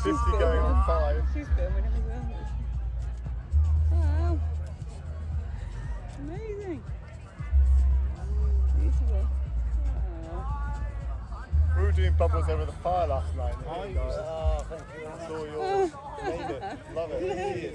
50 going on 5. She's filming him as well. Wow. Amazing. Beautiful. Wow. We were doing bubbles over the fire last night. Oh, thank you. It's all yours. Made it. Love it. Magic.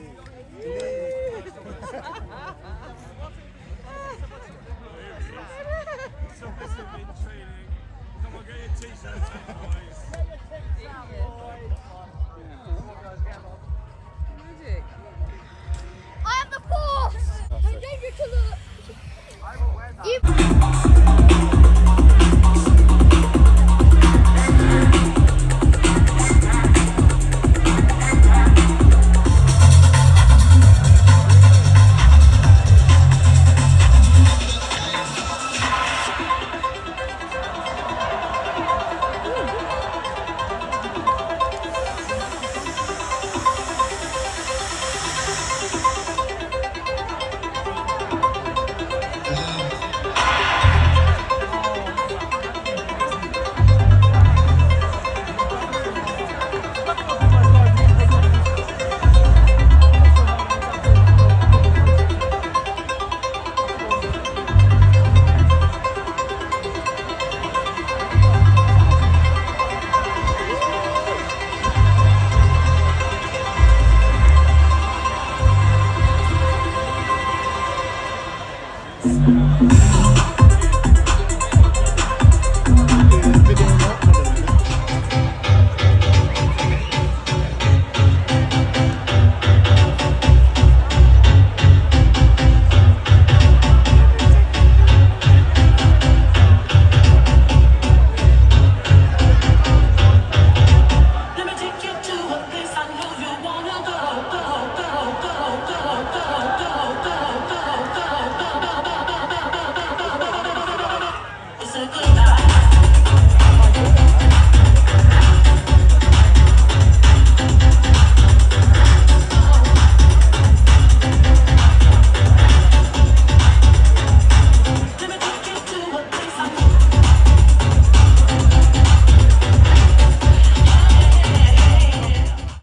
I have the force! I gave you to the...